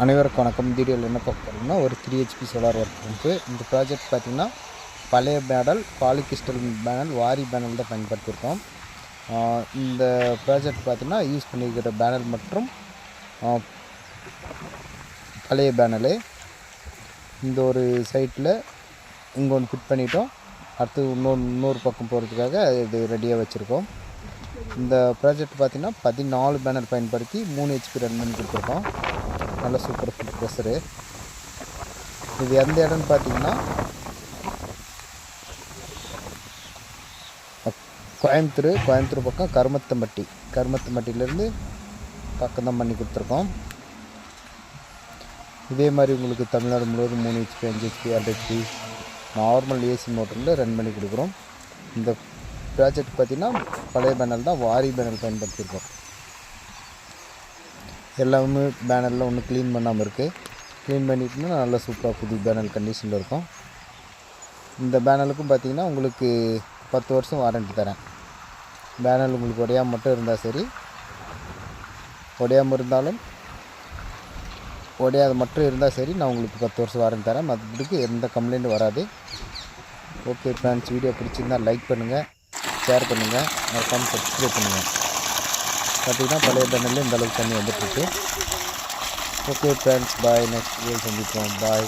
அனைவருக்கும் வணக்கம். வீடியோவில் என்ன பார்க்க போகிறோம்னா ஒரு 3 HP சோலார் ஒர்க் பம்ப்பு. இந்த ப்ராஜெக்ட் பார்த்திங்கன்னா பழைய பேனல் பாலிகிறிஸ்டல் பேனல் வாரி பேனல் தான் பயன்படுத்தியிருக்கோம். இந்த ப்ராஜெக்ட் பார்த்திங்கன்னா யூஸ் பண்ணியிருக்கிற பேனல் மற்றும் பழைய பேனலு. இந்த ஒரு சைட்டில் இங்கே ஒன்று ஃபிட் பண்ணிட்டோம். அடுத்து இன்னொரு பக்கம் போகிறதுக்காக இது ரெடியாக வச்சுருக்கோம். இந்த ப்ராஜெக்ட் பார்த்திங்கன்னா 14 பேனல் பயன்படுத்தி 3 HP ரன் பண்ணி கொடுத்துருக்கோம். நல்ல சூப்பர் ஃபுட் ப்ரெஷரு. இது எந்த இடம்னு பார்த்தீங்கன்னா கோயம்புத்தூர் பக்கம் கருமத்தம்பட்டியிலேருந்து பக்கம் தான் பண்ணி கொடுத்துருக்கோம். இதே மாதிரி உங்களுக்கு தமிழ்நாடு முழுவதும் 3 HP 5 HP 6 HP normal AC மோட்டரில் ரன் பண்ணி கொடுக்குறோம். இந்த ப்ராஜெக்ட் பார்த்திங்கன்னா பழைய பேனல் தான் வாரி பேனல் பயன்படுத்தியிருக்கோம். எல்லாமே பேனலில் ஒன்றும் க்ளீன் பண்ணாமல் இருக்குது. க்ளீன் பண்ணிட்டுனா நல்லா சூப்பராக புது பேனல் கண்டிஷனில் இருக்கும். இந்த பேனலுக்கும் பார்த்திங்கன்னா உங்களுக்கு 10 வருஷம் வாரண்ட்டி தரேன். பேனல் உங்களுக்கு உடையாமல் மட்டும் இருந்தால் சரி, உடையாமல் இருந்தாலும் உடையாத மட்டும் இருந்தால் சரி, நான் உங்களுக்கு 10 வருஷம் வாரண்ட்டி தரேன். மற்றபடிக்கு எந்த கம்ப்ளைண்ட்டும் வராது. ஓகே ஃப்ரெண்ட்ஸ், வீடியோ பிடிச்சிருந்தால் லைக் பண்ணுங்கள், ஷேர் பண்ணுங்கள், மறக்காமல் சப்ஸ்கிரைப் பண்ணுங்கள். பார்த்திங்கன்னா பழைய பேனலில் இந்த அளவுக்கு தண்ணி வந்துட்டுருக்கு. ஓகே ஃப்ரெண்ட்ஸ், பாய். நெக்ஸ்ட் வீடியோ சந்திப்போம். பாய்.